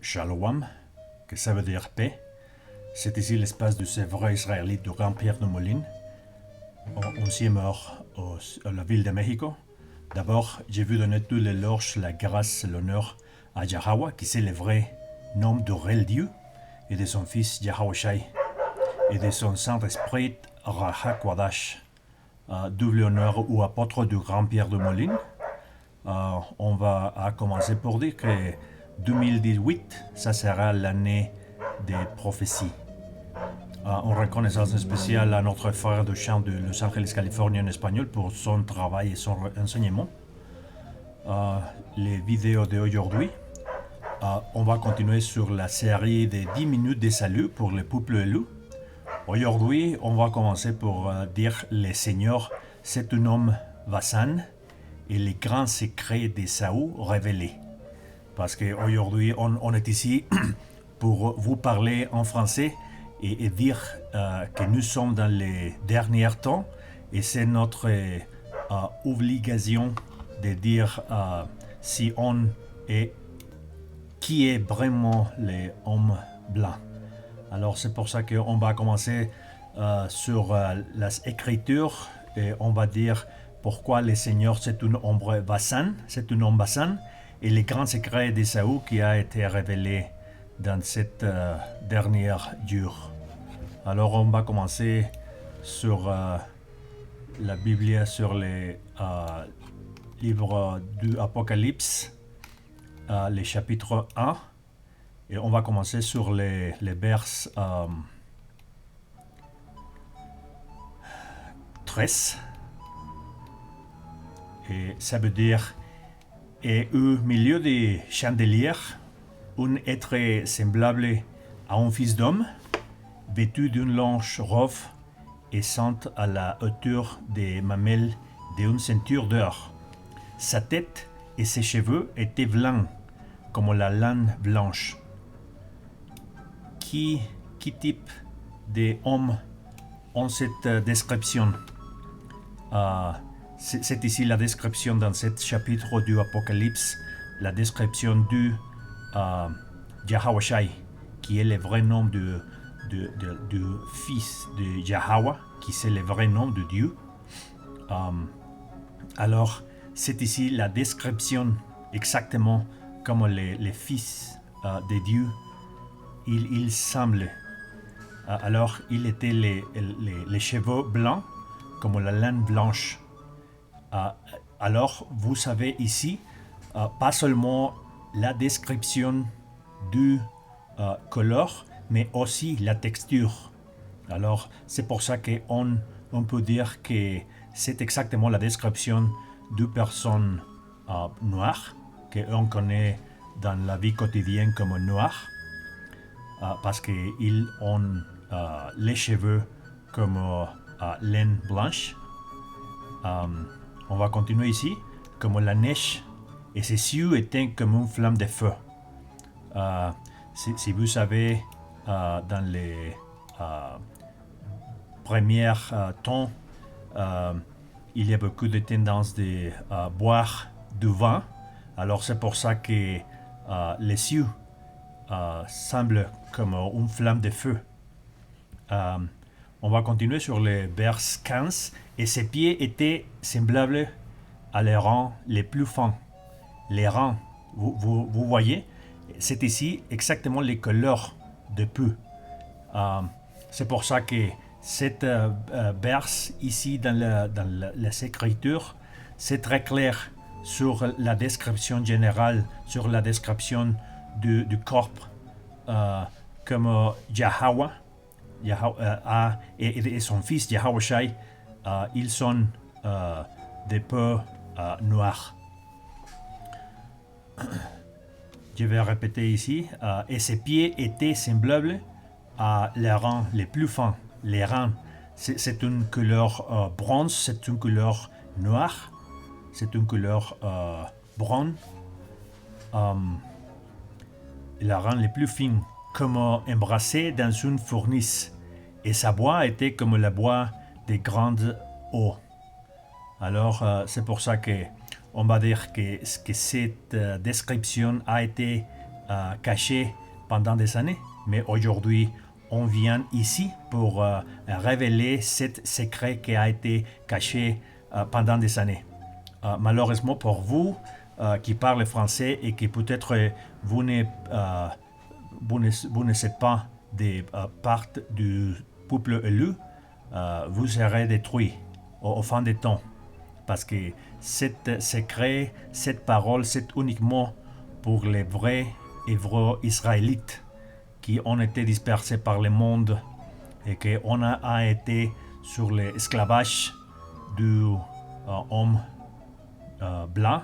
Shalom, que ça veut dire paix. C'est ici l'espace de ces vrais Israélites du Grand Pierre de Moline, au 11e heure à la ville de Mexico. D'abord, j'ai vu donner tous les loges, la grâce et l'honneur à Yahweh, qui c'est le vrai nom de réel Dieu, et de son fils Yahweh Shai, et de son Saint-Esprit Raha Kwadash, double honneur ou apôtre du Grand Pierre de Moline. On va commencer pour dire que 2018, ça sera l'année des prophéties. En reconnaissance spéciale à notre frère de chant de Los Angeles, Californie en espagnol pour son travail et son enseignement. Les vidéos d'aujourd'hui, on va continuer sur la série des 10 minutes de salut pour le peuple élu. Aujourd'hui, on va commencer pour dire le Seigneur, c'est un homme Vassan et les grands secrets de Saül révélés. Parce qu'aujourd'hui, on est ici pour vous parler en français et dire que nous sommes dans les derniers temps et c'est notre obligation de dire si on est qui est vraiment l'homme blanc. Alors c'est pour ça qu'on va commencer sur l'écriture et on va dire pourquoi le Seigneur c'est un homme Vassan, c'est un homme Vassan et les grands secrets de Saül qui a été révélé dans cette dernière jour. Alors on va commencer sur la Bible, sur les livres du Apocalypse, les chapitres 1, et on va commencer sur les versets 13. Et ça veut dire, et au milieu des chandeliers, un être semblable à un fils d'homme, vêtu d'une longue robe et sent à la hauteur des mamelles d'une ceinture d'or. Sa tête et ses cheveux étaient blancs comme la laine blanche. Qui type d'homme ont cette description? C'est ici la description dans ce chapitre du Apocalypse, la description du Yahweh Shai, qui est le vrai nom du fils de Yahweh, qui c'est le vrai nom de Dieu. Alors, c'est ici la description exactement comme les fils de Dieu, il semble. Alors, il était les cheveux blancs comme la laine blanche. Alors, vous savez ici, pas seulement la description du couleur, mais aussi la texture. Alors, c'est pour ça qu'on peut dire que c'est exactement la description d'une personne noire, qu'on connaît dans la vie quotidienne comme noir, parce qu'ils ont les cheveux comme laine blanche. On va continuer ici, comme la neige, et ses yeux étaient comme une flamme de feu. Si vous savez, dans les premiers temps, il y a beaucoup de tendance de boire du vin. Alors c'est pour ça que les yeux semblent comme une flamme de feu. On va continuer sur le verset 15. Et ses pieds étaient semblables à les rangs les plus fins. Les rangs, vous voyez, c'est ici exactement les couleurs de peu. C'est pour ça que cette verse ici dans les Écritures, c'est très clair sur la description générale, sur la description du corps, comme Yahweh et son fils Yahweh Shai, ils sont des peaux noires. Je vais répéter ici. Et ses pieds étaient semblables à les rangs les plus fins. Les rangs, c'est une couleur bronze, c'est une couleur noire, c'est une couleur brune. Les rangs les plus fins, comme embrassés dans une fournaise. Et sa bois était comme la bois des grandes eaux. Alors, c'est pour ça que on va dire que cette description a été caché pendant des années. Mais aujourd'hui, on vient ici pour révéler ce secret qui a été caché pendant des années. Malheureusement pour vous qui parlez français et qui peut-être vous ne n'êtes pas des parts du peuple élu, vous serez détruits au fin des temps. Parce que cet secret, cette parole, c'est uniquement pour les vrais Hébreux israélites qui ont été dispersés par le monde et qu'on a été sur l'esclavage du homme blanc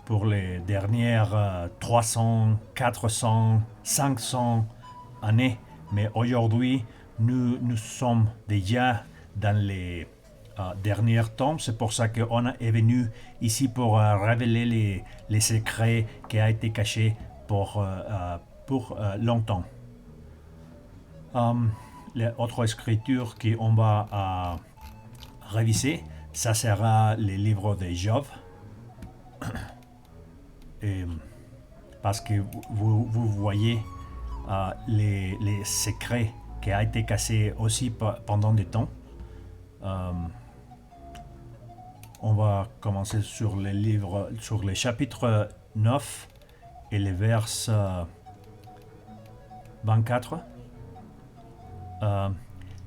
pour les dernières 300, 400, 500 années. Mais aujourd'hui, nous sommes déjà dans les derniers temps. C'est pour ça qu'on est venu ici pour révéler les secrets qui ont été cachés pour longtemps. L'autre écriture qu'on va réviser, ça sera les livres de Job. Et parce que vous voyez les secrets qui ont été cachés aussi pendant des temps. On va commencer sur les livres, sur les chapitres 9 et les vers 24.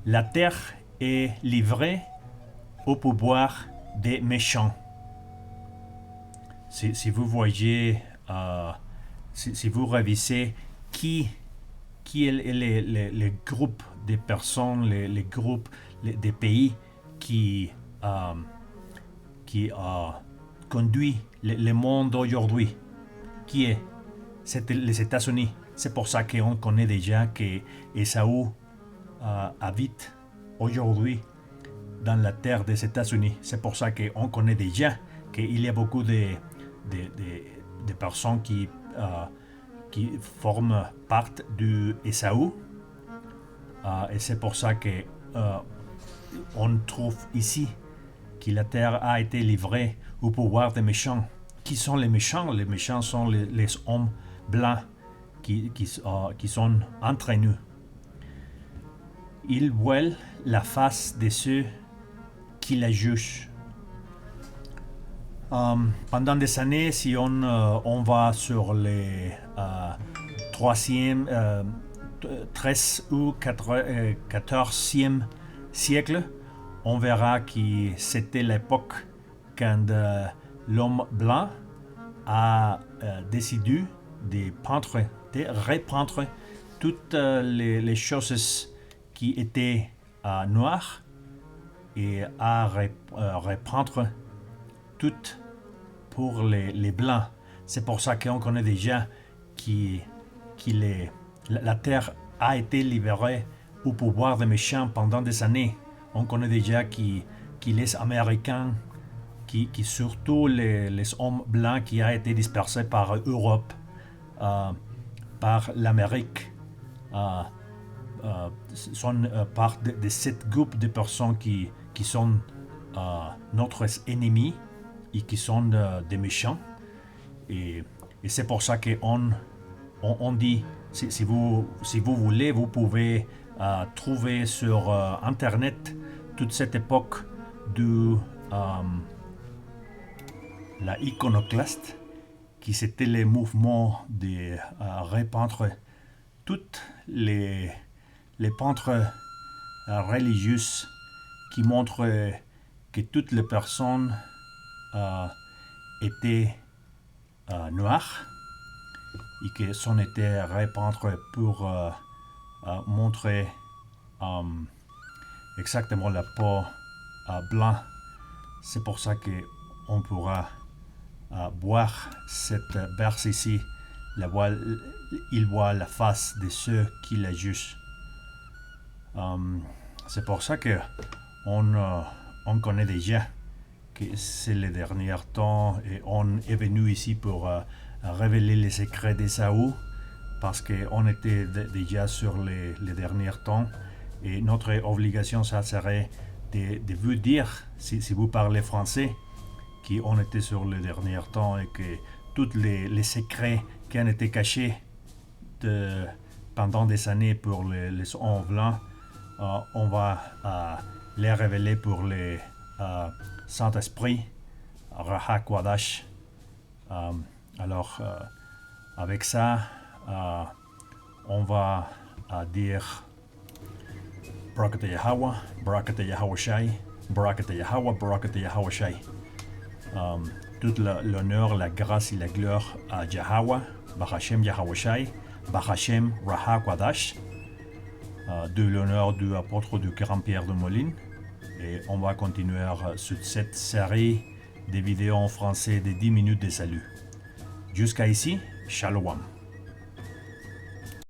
La terre est livrée au pouvoir des méchants. Si vous voyez, si vous révisez qui est les groupes des personnes, les groupes des pays qui conduit le monde aujourd'hui, qui est? C'est les États-Unis. C'est pour ça qu'on connaît déjà que Ésaü habite aujourd'hui dans la terre des États-Unis. C'est pour ça qu'on connaît déjà qu'il y a beaucoup de personnes qui forment partie du Ésaü. Et c'est pour ça qu'on trouve ici que la terre a été livrée au pouvoir des méchants. Qui sont les méchants? Les méchants sont les hommes blancs qui sont entre nous. Ils voilent la face de ceux qui la jugent. Pendant des années, si on va sur les 13 ou 14e siècle, on verra que c'était l'époque quand l'homme blanc a décidé de repeindre toutes les choses qui étaient noires et à repeindre toutes pour les blancs. C'est pour ça qu'on connaît déjà que la terre a été libérée au pouvoir des méchants pendant des années. On connaît déjà que les Américains, qui surtout les hommes blancs qui ont été dispersés par l'Europe, par l'Amérique, sont part de cette groupe de personnes qui sont notre ennemi et qui sont des méchants. Et c'est pour ça qu'on dit, si vous voulez, vous pouvez trouver sur Internet toute cette époque de la iconoclaste, qui c'était le mouvement de repeindre toutes les peintres religieuses qui montrent que toutes les personnes étaient noires et que son était repeindre pour montrer exactement la peau blanc. C'est pour ça qu'on pourra voir cette berce ici. Il voit la face de ceux qui la jugent. C'est pour ça qu'on connaît déjà que c'est les derniers temps et on est venu ici pour révéler les secrets d'Ésaü parce qu'on était déjà sur les derniers temps et notre obligation ça serait de vous dire si vous parlez français qu'on était sur les derniers temps et que tous les secrets qui ont été cachés pendant des années pour les hommes blancs, on va les révéler pour les Saint-Esprit, Raha Kwadash. Alors, avec ça, on va dire Barakata Yahweh, Barakata Yahweh Shai, Barakata Yahweh, Barakata Yahweh Shai. Tout l'honneur, la grâce et la gloire à Yahweh, Bahashem Yahweh Shai, Bahashem Raha Kwadash, de l'honneur du apôtre du Grand-Pierre de Moline. Et on va continuer sur cette série de vidéos en français de 10 minutes de salut. Jusqu'à ici, Shalom.